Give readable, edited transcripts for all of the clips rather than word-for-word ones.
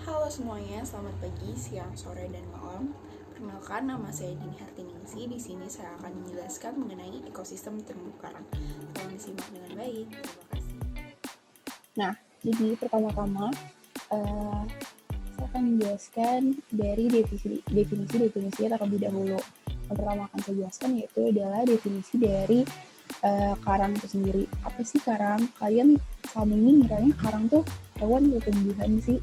Halo semuanya, selamat pagi, siang, sore, dan malam. Perkenalkan, nama saya Dini Hartiningsi. Di sini saya akan menjelaskan mengenai ekosistem terumbu karang. Tolong disimak dengan baik. Terima kasih. Nah, jadi pertama-tama saya akan menjelaskan dari definisi terlebih dahulu. Yang pertama akan saya jelaskan yaitu adalah definisi dari karang itu sendiri. Apa sih karang? Kalian selama ini ngiranya karang tuh hewan atau tumbuhan sih?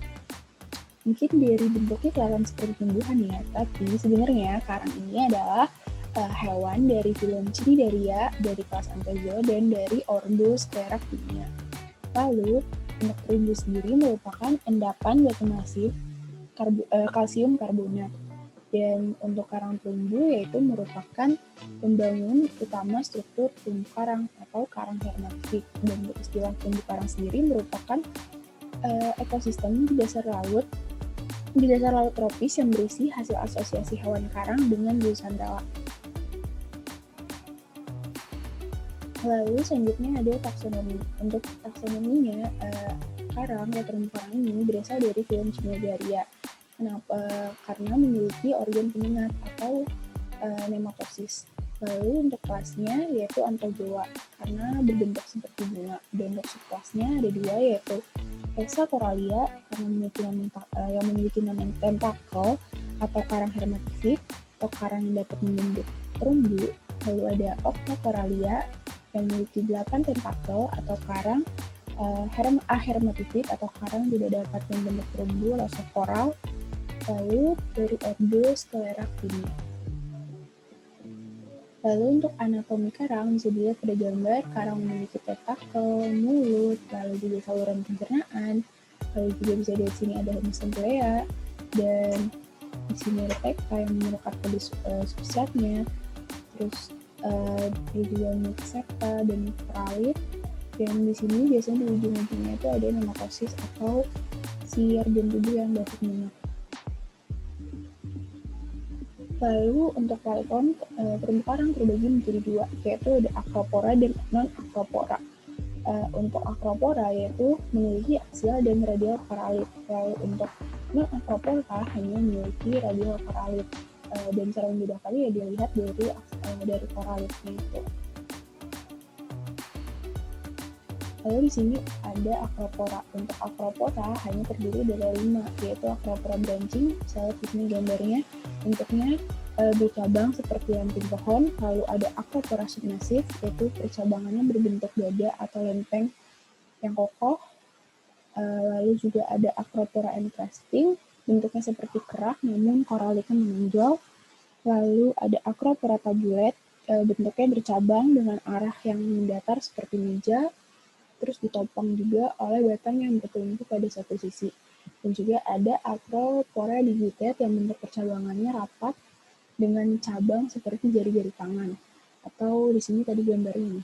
Mungkin dari bentuknya kelihatan seperti tumbuhan ya, tapi sebenarnya karang ini adalah hewan dari filum Cnidaria, dari kelas Anthozoa, dan dari ordo Scleractinia. Lalu, untuk terumbu sendiri merupakan endapan batu masif kalsium karbonat. Dan untuk karang terumbu yaitu merupakan pembangun utama struktur terumbu karang atau karang hermatifik. Dan untuk istilah terumbu karang sendiri merupakan ekosistem di dasar laut tropis yang berisi hasil asosiasi hewan karang dengan zooxanthellae. Lalu selanjutnya ada taksonomi. Untuk taksonominya, karang atau terumbu karang ini berasal dari filum Cnidaria. Kenapa? Karena memiliki organ penyengat atau nematosis. Lalu untuk kelasnya yaitu Anthozoa karena berbentuk seperti bunga. Dan untuk subkelasnya ada dua yaitu Hexacoralia karena yang memiliki tentakel atau karang hermatifik atau karang yang dapat membentuk terumbu. Lalu ada Octocoralia yang memiliki 8 tentakel atau karang ahermatifik atau karang tidak dapat membentuk terumbu atau koral. Lalu dari ordo Scleractinia. Lalu untuk anatomi karang bisa dilihat pada gambar karang memiliki tentakel, mulut, lalu juga saluran pencernaan, lalu juga bisa dilihat sini ada hemicenterea, dan di sini ada teka yang menyerap pada substratnya, terus dia juga memiliki septa dan mikroalit, dan di sini biasanya di ujung-ujungnya itu ada nematosis atau si organ tubuh yang dapat menyerap. Lalu untuk plankton, terumbu karang terbagi menjadi dua, yaitu ada acropora dan non-acropora. Untuk acropora yaitu memiliki aksial dan radial koralit, lalu untuk non-acropora hanya memiliki radial koralit. Dan cara membedakannya ya dilihat dari koralitnya itu. Lalu di sini ada acropora. Untuk acropora hanya terdiri dari 5, yaitu acropora branching. Saya lihat di sini gambarnya. Bentuknya bercabang seperti ranting pohon. Lalu ada acropora submassive, yaitu percabangannya berbentuk dada atau lempeng yang kokoh. Lalu juga ada acropora encrusting, bentuknya seperti kerak namun koralitnya menonjol. Lalu ada acropora tabulet, bentuknya bercabang dengan arah yang mendatar seperti meja, terus ditopang juga oleh batang yang bertumpu pada satu sisi. Dan juga ada acropora digitata yang bentuk percabangannya rapat dengan cabang seperti jari-jari tangan. Atau di sini tadi gambar ini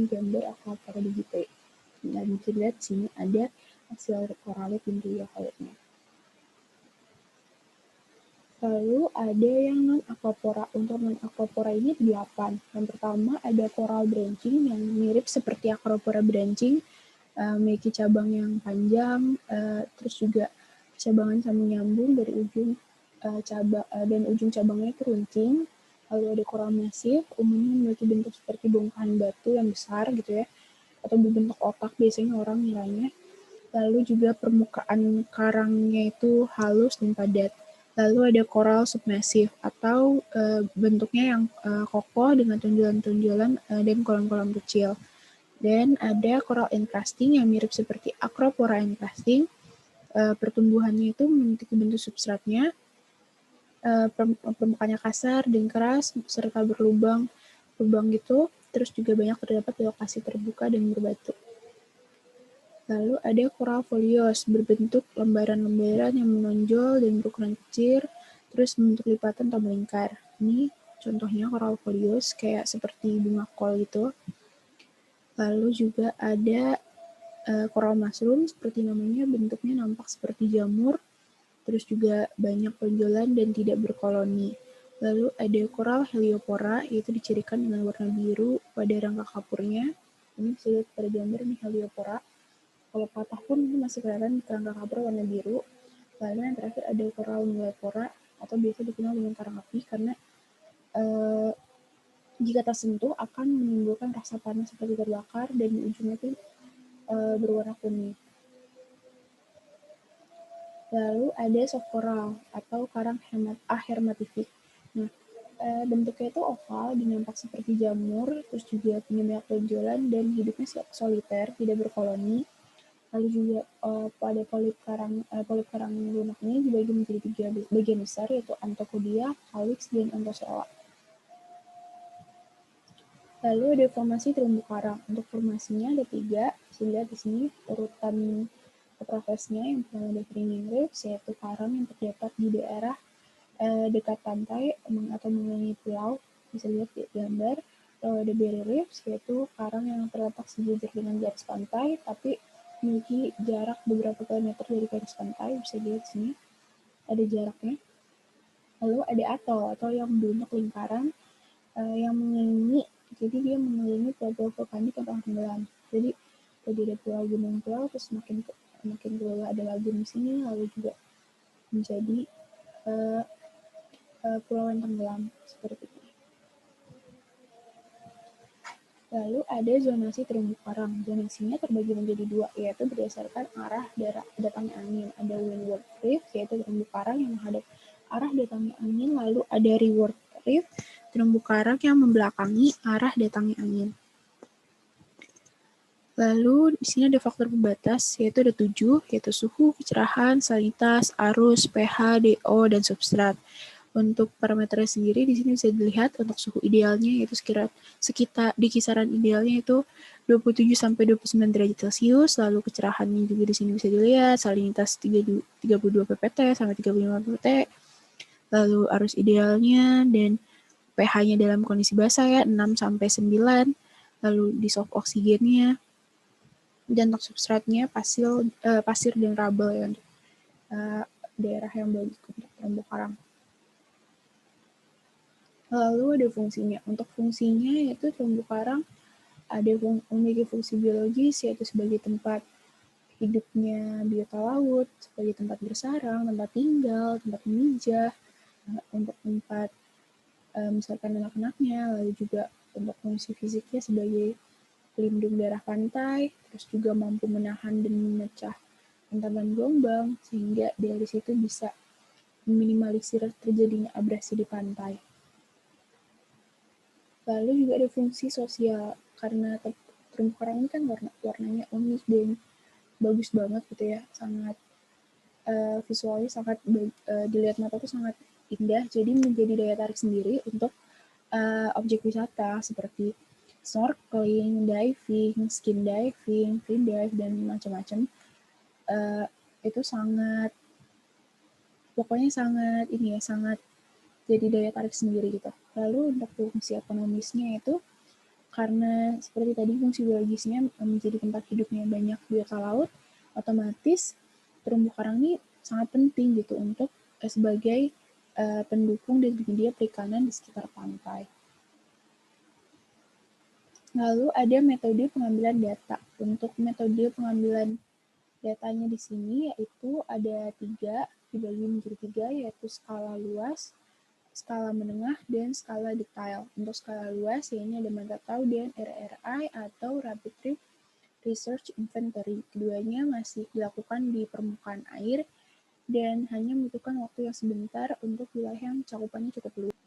gambar acropora digitata. Dan bisa dilihat di sini ada aksial koralit dan juga kalitnya. Lalu ada yang non-acropora. Untuk non-acropora ini 8. Yang pertama ada coral branching yang mirip seperti acropora branching, memiliki cabang yang panjang, terus juga cabangan sambung nyambung dari ujung dan ujung cabangnya itu runcing. Lalu ada coral massif, umumnya memiliki bentuk seperti bongkahan batu yang besar gitu ya, atau berbentuk otak biasanya orang ngiranya. Lalu juga permukaan karangnya itu halus dan padat. Lalu ada coral submassive atau bentuknya yang kokoh dengan tonjolan-tonjolan dan kolam-kolam kecil. Dan ada coral encrusting yang mirip seperti acropora encrusting. Pertumbuhannya itu memiliki bentuk substratnya, permukaannya kasar dan keras serta berlubang gitu. Terus juga banyak terdapat di lokasi terbuka dan berbatu. Lalu ada coral folios, berbentuk lembaran-lembaran yang menonjol dan berukuran kecil, terus membentuk lipatan atau melingkar. Ini contohnya coral folios, kayak seperti bunga kol gitu. Lalu juga ada coral mushroom, seperti namanya, bentuknya nampak seperti jamur, terus juga banyak tonjolan dan tidak berkoloni. Lalu ada coral heliopora, yaitu dicirikan dengan warna biru pada rangka kapurnya. Ini bisa lihat pada gambar ini heliopora. Kalau patah pun masih kelihatan kerangka kapur warna biru. Lalu yang terakhir ada Coralliifera atau biasa dikenal dengan karang api karena eh, jika tersentuh akan menimbulkan rasa panas seperti terbakar dan di ujungnya itu berwarna kuning. Lalu ada soft coral atau karang ahermatifik. Nah, bentuknya itu oval dan nampak seperti jamur, terus juga punya banyak tonjolan dan hidupnya soliter, tidak berkoloni. Lalu juga pada polip karang lunak ini dibagi menjadi 3 bagian besar, yaitu Anthocodia, Calyx, dan Anthozoa. Lalu ada formasi terumbu karang. Untuk formasinya ada 3, bisa dilihat di sini urutan prosesnya. Yang pertama ada fringing reefs, yaitu karang yang terdapat di daerah dekat pantai atau mengelilingi pulau, bisa lihat di gambar. Lalu ada barrier reefs, yaitu karang yang terletak sejajar dengan garis pantai, tapi memiliki jarak beberapa kilometer dari garis pantai, bisa dilihat di sini, ada jaraknya. Lalu ada atol yang bentuk lingkaran yang mengelilingi, jadi dia mengelilingi pulau-pulau vulkanik yang telah tenggelam. Jadi tadi ada pulau gunung pulau, terus makin ke bawah ada lagun di sini, lalu juga menjadi uh, pulau yang tenggelam seperti itu. Lalu ada zonasi terumbu karang. Zonasinya terbagi menjadi 2, yaitu berdasarkan arah datangnya angin. Ada windward reef, yaitu terumbu karang yang menghadap arah datangnya angin. Lalu ada rearward reef, terumbu karang yang membelakangi arah datangnya angin. Lalu di sini ada faktor pembatas, yaitu ada 7, yaitu suhu, kecerahan, salinitas, arus, pH, DO, dan substrat. Untuk parameternya sendiri di sini bisa dilihat untuk suhu idealnya yaitu sekitar di kisaran idealnya itu 27 sampai 29 derajat Celcius, lalu kecerahannya juga di sini bisa dilihat, salinitas 32 ppt sampai 35 ppt. Lalu arus idealnya dan pH-nya dalam kondisi basah ya 6 sampai 9. Lalu di soft oksigennya dan untuk substratnya pasir dan rubble ya untuk daerah yang bagus untuk terumbu karang. Lalu ada fungsinya. Untuk fungsinya yaitu terumbu karang ada memiliki fungsi biologis yaitu sebagai tempat hidupnya biota laut, sebagai tempat bersarang, tempat tinggal, tempat memijah, untuk tempat misalkan anak-anaknya, lalu juga untuk fungsi fisiknya sebagai pelindung daerah pantai, terus juga mampu menahan dan memecah hentakan gelombang, sehingga dari situ bisa meminimalisir terjadinya abrasi di pantai. Lalu juga ada fungsi sosial, karena terumbu karang ini kan warnanya unik dan bagus banget gitu ya, sangat visualnya sangat dilihat mata tuh sangat indah, jadi menjadi daya tarik sendiri untuk objek wisata seperti snorkeling, diving, skin diving, free dive, dan macam-macam. Itu sangat, pokoknya sangat ini ya, sangat jadi daya tarik sendiri gitu. Lalu untuk fungsi ekonomisnya itu karena seperti tadi fungsi biologisnya menjadi tempat hidupnya banyak biota laut, otomatis terumbu karang ini sangat penting gitu untuk sebagai pendukung dan penyedia perikanan di sekitar pantai. Lalu ada metode pengambilan data. Untuk metode pengambilan datanya di sini yaitu ada 3, dibagi menjadi 3, yaitu skala luas, skala menengah, dan skala detail. Untuk skala luas, ya ini ada Mantatau dan RRI atau Rapid Research Inventory. Keduanya masih dilakukan di permukaan air dan hanya membutuhkan waktu yang sebentar untuk wilayah yang cakupannya cukup luas.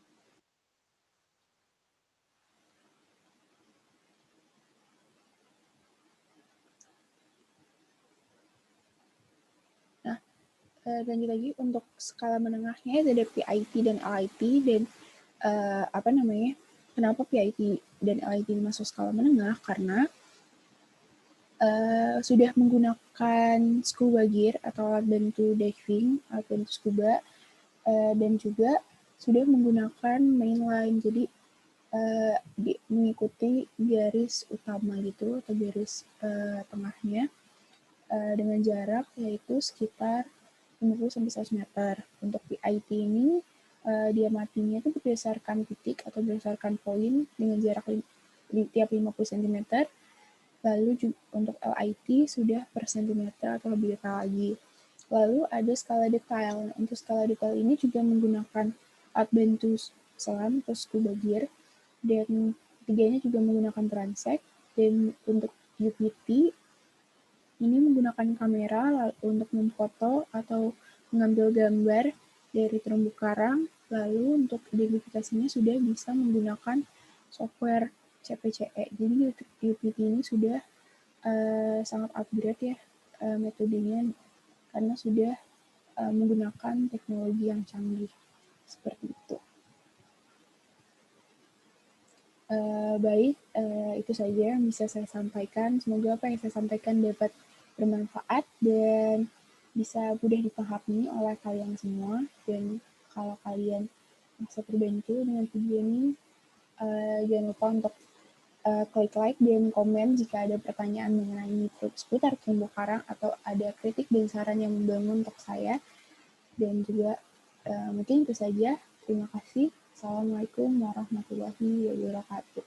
Nah, lanjut lagi untuk skala menengahnya ada PIT dan LIT dan kenapa PIT dan LIT masuk skala menengah? Karena sudah menggunakan scuba gear atau alat bantu diving, alat bantu scuba, dan juga sudah menggunakan mainline, jadi mengikuti garis utama gitu atau garis tengahnya dengan jarak yaitu sekitar 50-100 meter. Untuk PIT ini dia matinya itu berdasarkan titik atau berdasarkan poin dengan jarak tiap 50 cm. Lalu juga untuk LIT sudah per sentimeter atau lebih detail lagi. Lalu ada skala detail. Nah, untuk skala detail ini juga menggunakan alat bantu selam atau scuba gear, dan ketiganya juga menggunakan transect. Dan untuk UPT ini menggunakan kamera untuk memfoto atau mengambil gambar dari terumbu karang. Lalu untuk identifikasinya sudah bisa menggunakan software CPCE. Jadi UPT ini sudah sangat upgrade ya metodenya, karena sudah menggunakan teknologi yang canggih seperti itu. Baik, itu saja yang bisa saya sampaikan. Semoga apa yang saya sampaikan dapat bermanfaat dan bisa mudah dipahami oleh kalian semua. Dan kalau kalian merasa terbantu dengan video ini, jangan lupa untuk klik like dan komen jika ada pertanyaan mengenai seputar terumbu karang atau ada kritik dan saran yang membangun untuk saya. Dan juga mungkin itu saja. Terima kasih. Assalamualaikum warahmatullahi wabarakatuh.